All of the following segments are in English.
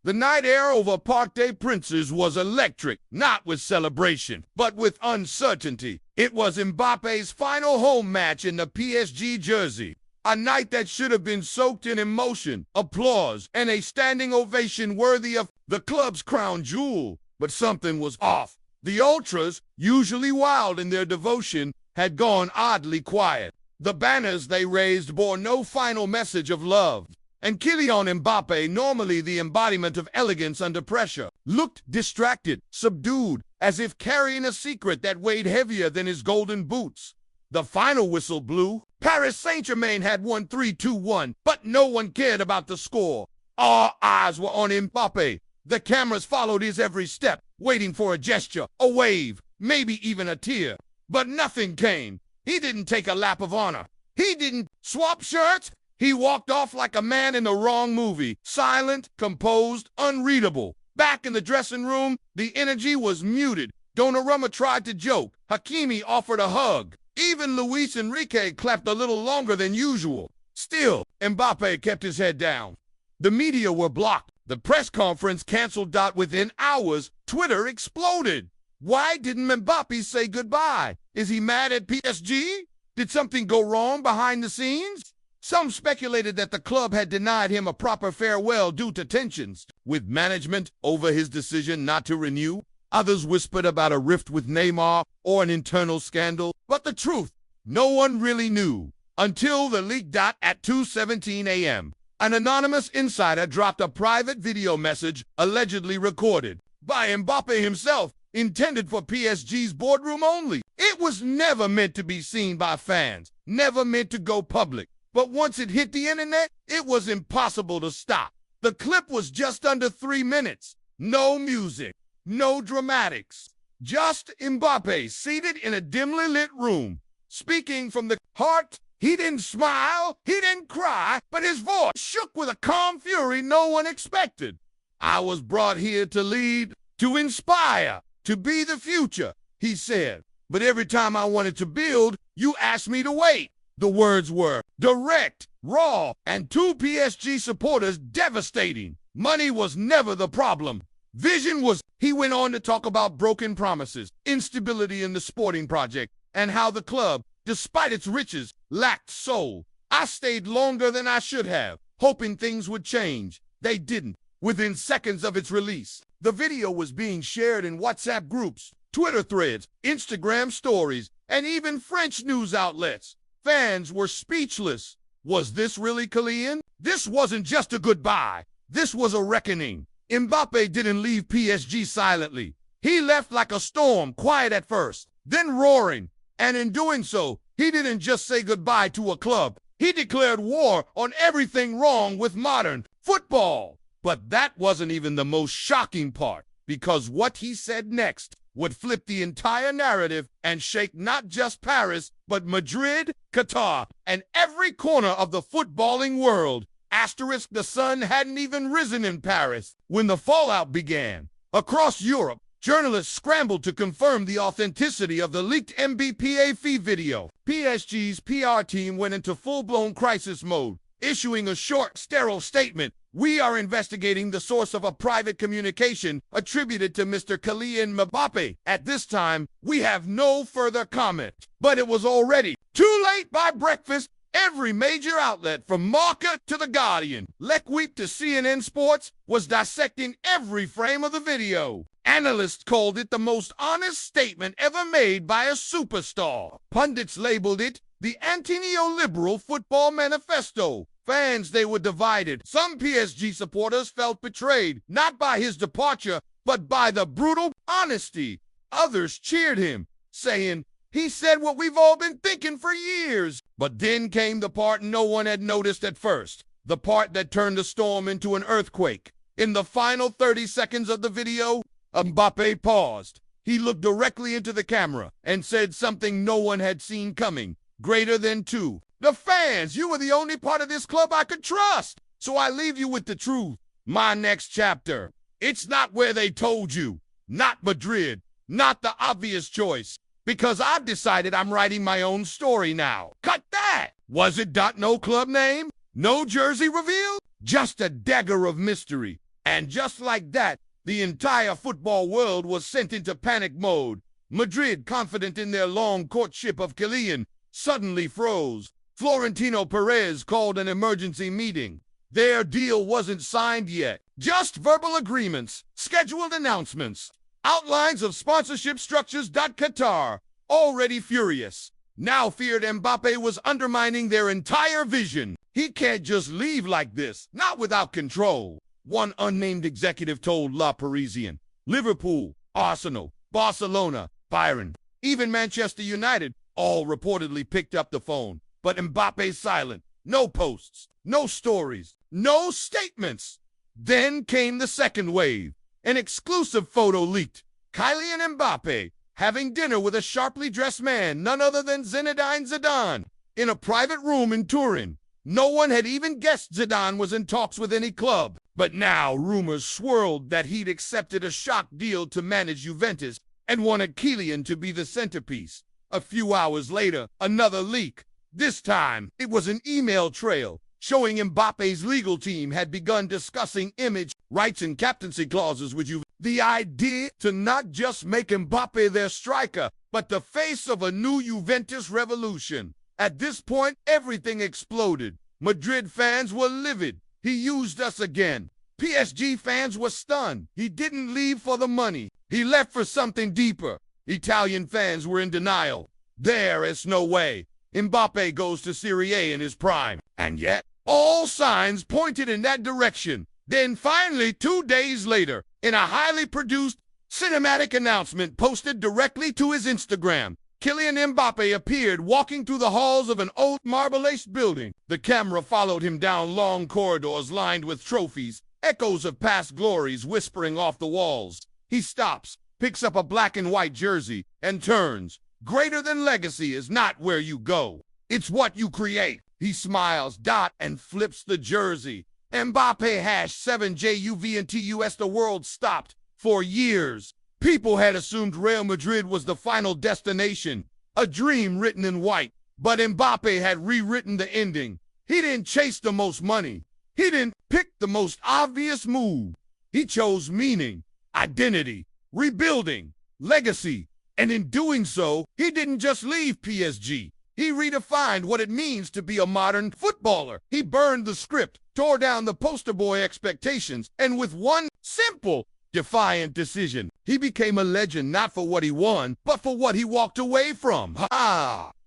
The night air over Parc des Princes was electric, not with celebration, but with uncertainty. It was Mbappe's final home match in the PSG jersey. A night that should have been soaked in emotion, applause, and a standing ovation worthy of the club's crown jewel. But something was off. The ultras, usually wild in their devotion, had gone oddly quiet. The banners they raised bore no final message of love. And Kylian Mbappé, normally the embodiment of elegance under pressure, looked distracted, subdued, as if carrying a secret that weighed heavier than his golden boots. The final whistle blew. Paris Saint-Germain had won 3-2-1, but no one cared about the score. All eyes were on Mbappé. The cameras followed his every step, waiting for a gesture, a wave, maybe even a tear. But nothing came. He didn't take a lap of honor. He didn't swap shirts. He walked off like a man in the wrong movie, silent, composed, unreadable. Back in the dressing room, the energy was muted. Donnarumma tried to joke. Hakimi offered a hug. Even Luis Enrique clapped a little longer than usual. Still, Mbappé kept his head down. The media were blocked. The press conference canceled. Within hours, Twitter exploded. Why didn't Mbappé say goodbye? Is he mad at PSG? Did something go wrong behind the scenes? Some speculated that the club had denied him a proper farewell due to tensions with management over his decision not to renew. Others whispered about a rift with Neymar or an internal scandal. But the truth, no one really knew until the leak. At 2:17 a.m., an anonymous insider dropped a private video message allegedly recorded by Mbappé himself, intended for PSG's boardroom only. It was never meant to be seen by fans, never meant to go public. But once it hit the internet, it was impossible to stop. The clip was just under 3 minutes. No music, no dramatics. Just Mbappé seated in a dimly lit room, speaking from the heart. He didn't smile, he didn't cry, but his voice shook with a calm fury no one expected. I was brought here to lead, to inspire, to be the future, he said. But every time I wanted to build, you asked me to wait. The words were direct, raw, and to PSG supporters devastating. Money was never the problem. Vision was. He went on to talk about broken promises, instability in the sporting project, and how the club, despite its riches, lacked soul. I stayed longer than I should have, hoping things would change. They didn't. Within seconds of its release, the video was being shared in WhatsApp groups, Twitter threads, Instagram stories, and even French news outlets. Fans were speechless. Was this really Kylian? This wasn't just a goodbye. This was a reckoning. Mbappé didn't leave PSG silently. He left like a storm, quiet at first, then roaring. And in doing so, he didn't just say goodbye to a club. He declared war on everything wrong with modern football. But that wasn't even the most shocking part, because what he said next would flip the entire narrative and shake not just Paris, but Madrid, Qatar, and every corner of the footballing world. Asterisk, the sun hadn't even risen in Paris when the fallout began. Across Europe, journalists scrambled to confirm the authenticity of the leaked Mbappé video. PSG's PR team went into full-blown crisis mode, issuing a short, sterile statement. We are investigating the source of a private communication attributed to Mr. Kylian Mbappé. At this time, we have no further comment. But it was already too late by breakfast. Every major outlet, from Marca to The Guardian, L'Equipe to CNN Sports, was dissecting every frame of the video. Analysts called it the most honest statement ever made by a superstar. Pundits labeled it the anti-neoliberal football manifesto. Fans, they were divided. Some PSG supporters felt betrayed, not by his departure, but by the brutal honesty. Others cheered him, saying, he said what we've all been thinking for years. But then came the part no one had noticed at first, the part that turned the storm into an earthquake. In the final 30 seconds of the video, Mbappé paused. He looked directly into the camera and said something no one had seen coming. Greater than two. The fans, you were the only part of this club I could trust. So I leave you with the truth. My next chapter. It's not where they told you. Not Madrid. Not the obvious choice. Because I've decided I'm writing my own story now. Cut that! Was it no club name? No jersey reveal? Just a dagger of mystery. And just like that, the entire football world was sent into panic mode. Madrid, confident in their long courtship of Kylian, suddenly froze. Florentino Perez called an emergency meeting. Their deal wasn't signed yet. Just verbal agreements, scheduled announcements, outlines of sponsorship structures. Qatar, already furious, now feared Mbappé was undermining their entire vision. He can't just leave like this, not without control. One unnamed executive told La Parisienne. Liverpool, Arsenal, Barcelona, Bayern, even Manchester United all reportedly picked up the phone. But Mbappé's silent. No posts, no stories, no statements. Then came the second wave. An exclusive photo leaked. Kylian Mbappé having dinner with a sharply dressed man, none other than Zinedine Zidane, in a private room in Turin. No one had even guessed Zidane was in talks with any club. But now rumors swirled that he'd accepted a shock deal to manage Juventus and wanted Kylian to be the centerpiece. A few hours later, another leak. This time, it was an email trail showing Mbappe's legal team had begun discussing image, rights, and captaincy clauses with Juventus. The idea to not just make Mbappé their striker, but the face of a new Juventus revolution. At this point, everything exploded. Madrid fans were livid. He used us again. PSG fans were stunned. He didn't leave for the money. He left for something deeper. Italian fans were in denial. There is no way. Mbappé goes to Serie A in his prime. And yet, all signs pointed in that direction. Then finally, 2 days later, in a highly produced cinematic announcement posted directly to his Instagram, Kylian Mbappé appeared walking through the halls of an old marble-laced building. The camera followed him down long corridors lined with trophies, echoes of past glories whispering off the walls. He stops, picks up a black and white jersey, and turns. Greater than legacy is not where you go. It's what you create. He smiles, and flips the jersey. Mbappé #7JUVENTUS. The world stopped. For years, people had assumed Real Madrid was the final destination, a dream written in white. But Mbappé had rewritten the ending. He didn't chase the most money. He didn't pick the most obvious move. He chose meaning, identity, rebuilding, legacy. And in doing so, he didn't just leave PSG. He redefined what it means to be a modern footballer. He burned the script, tore down the poster boy expectations, and with one simple, defiant decision, he became a legend not for what he won, but for what he walked away from.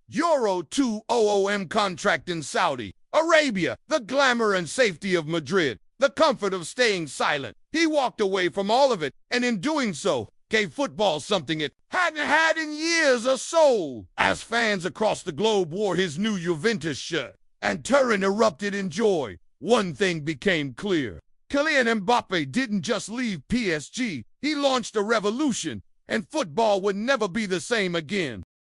Euro 200M contract in Saudi Arabia, the glamour and safety of Madrid, the comfort of staying silent. He walked away from all of it, and in doing so, gave football something it hadn't had in years, a soul. As fans across the globe wore his new Juventus shirt, and Turin erupted in joy, one thing became clear. Kylian Mbappé didn't just leave PSG, he launched a revolution, and football would never be the same again.